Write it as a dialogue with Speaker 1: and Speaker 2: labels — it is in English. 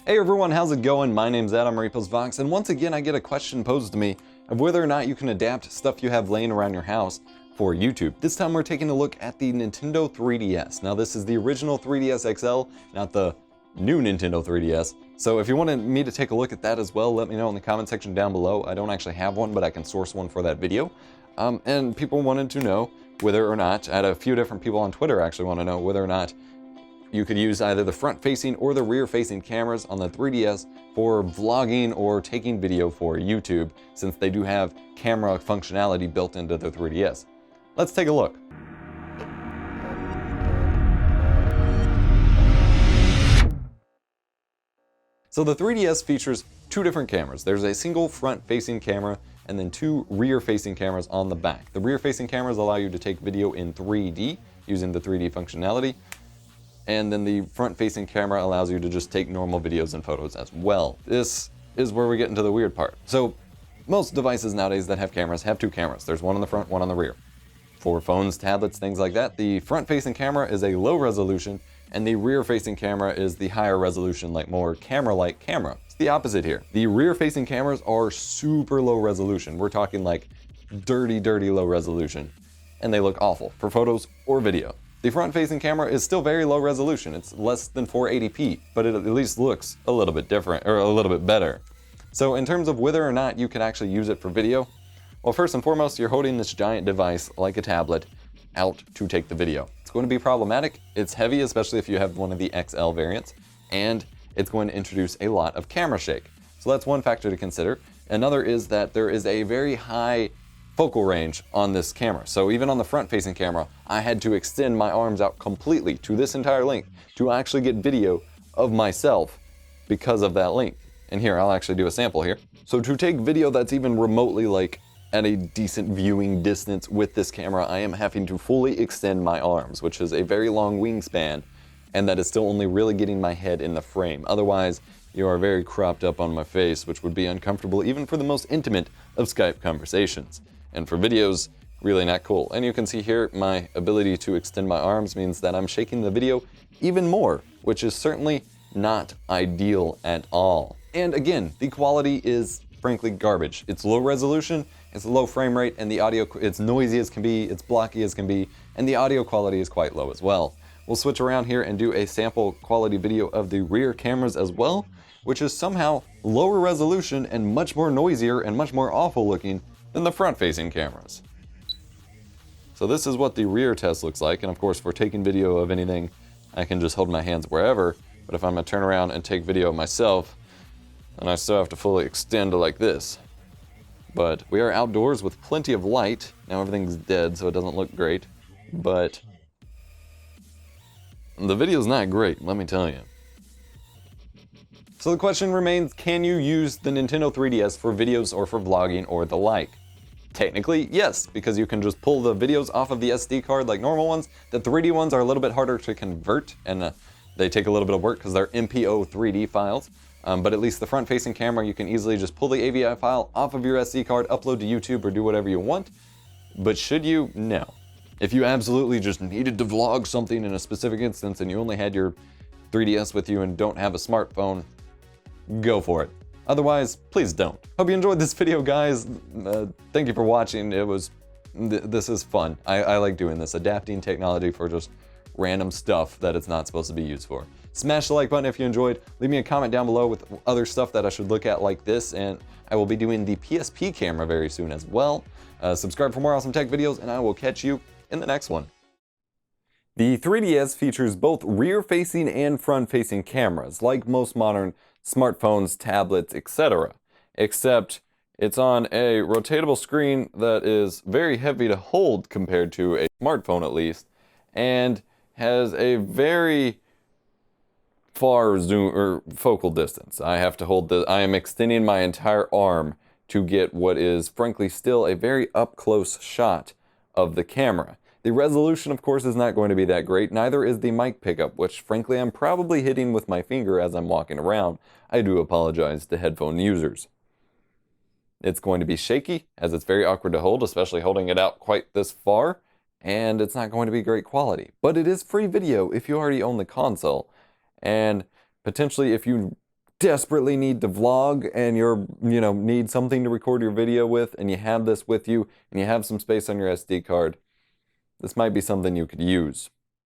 Speaker 1: Hey everyone, how's it going? My name's Adam or EposVox, and once again I get a question posed to me of whether or not you can adapt stuff you have laying around your house for YouTube. This time we're taking a look at the Nintendo 3DS. Now this is the original 3DS XL, not the new Nintendo 3DS. So if you wanted me to take a look at that as well, let me know in the comment section down below. I don't actually have one, but I can source one for that video. And people wanted to know whether or not, I had a few different people on Twitter actually want to know whether or not you could use either the front-facing or the rear-facing cameras on the 3DS for vlogging or taking video for YouTube, since they do have camera functionality built into the 3DS. Let's take a look. So the 3DS features two different cameras. There's a single front-facing camera and then two rear-facing cameras on the back. The rear-facing cameras allow you to take video in 3D using the 3D functionality. And then the front-facing camera allows you to just take normal videos and photos as well. This is where we get into the weird part. So most devices nowadays that have cameras have two cameras. There's one on the front, one on the rear. For phones, tablets, things like that, the front-facing camera is a low resolution and the rear-facing camera is the higher resolution, like more camera-like camera. It's the opposite here. The rear-facing cameras are super low resolution. We're talking like dirty, dirty low resolution, and they look awful for photos or video. The front-facing camera is still very low resolution. It's less than 480p, but it at least looks a little bit different, or a little bit better. So in terms of whether or not you can actually use it for video, well, first and foremost, you're holding this giant device like a tablet out to take the video. It's going to be problematic. It's heavy, especially if you have one of the XL variants, and it's going to introduce a lot of camera shake. So that's one factor to consider. Another is that there is a very high focal range on this camera. So even on the front-facing camera, I had to extend my arms out completely to this entire length to actually get video of myself because of that length. And here, I'll actually do a sample here. So to take video that's even remotely like at a decent viewing distance with this camera, I am having to fully extend my arms, which is a very long wingspan, and that is still only really getting my head in the frame. Otherwise, you are very cropped up on my face, which would be uncomfortable even for the most intimate of Skype conversations. And for videos, really not cool. And you can see here, my ability to extend my arms means that I'm shaking the video even more, which is certainly not ideal at all. And again, the quality is frankly garbage. It's low resolution, it's low frame rate, and the audio, it's noisy as can be, it's blocky as can be, and the audio quality is quite low as well. We'll switch around here and do a sample quality video of the rear cameras as well, which is somehow lower resolution and much more noisier and much more awful looking than the front-facing cameras. So this is what the rear test looks like, and of course for taking video of anything, I can just hold my hands wherever, but if I'm gonna turn around and take video of myself, then I still have to fully extend like this. But we are outdoors with plenty of light. Now everything's dead, so it doesn't look great, but the video's not great, let me tell you. So the question remains, can you use the Nintendo 3DS for videos or for vlogging or the like? Technically, yes, because you can just pull the videos off of the SD card like normal ones. The 3D ones are a little bit harder to convert, and they take a little bit of work because they're MPO 3D files. But at least the front-facing camera, you can easily just pull the AVI file off of your SD card, upload to YouTube, or do whatever you want. But should you? No. If you absolutely just needed to vlog something in a specific instance and you only had your 3DS with you and don't have a smartphone, go for it. Otherwise, please don't. Hope you enjoyed this video, guys. Thank you for watching. This is fun. I like doing this, adapting technology for just random stuff that it's not supposed to be used for. Smash the like button if you enjoyed. Leave me a comment down below with other stuff that I should look at like this, and I will be doing the PSP camera very soon as well. Subscribe for more awesome tech videos, and I will catch you in the next one. The 3DS features both rear-facing and front-facing cameras, like most modern smartphones, tablets, etc. Except it's on a rotatable screen that is very heavy to hold compared to a smartphone at least, and has a very far zoom or focal distance. I have to hold I am extending my entire arm to get what is frankly still a very up-close shot of the camera. The resolution, of course, is not going to be that great. Neither is the mic pickup, which frankly I'm probably hitting with my finger as I'm walking around. I do apologize to headphone users. It's going to be shaky, as it's very awkward to hold, especially holding it out quite this far, and it's not going to be great quality. But it is free video if you already own the console, and potentially if you desperately need to vlog and you're, need something to record your video with, and you have this with you and you have some space on your SD card, this might be something you could use.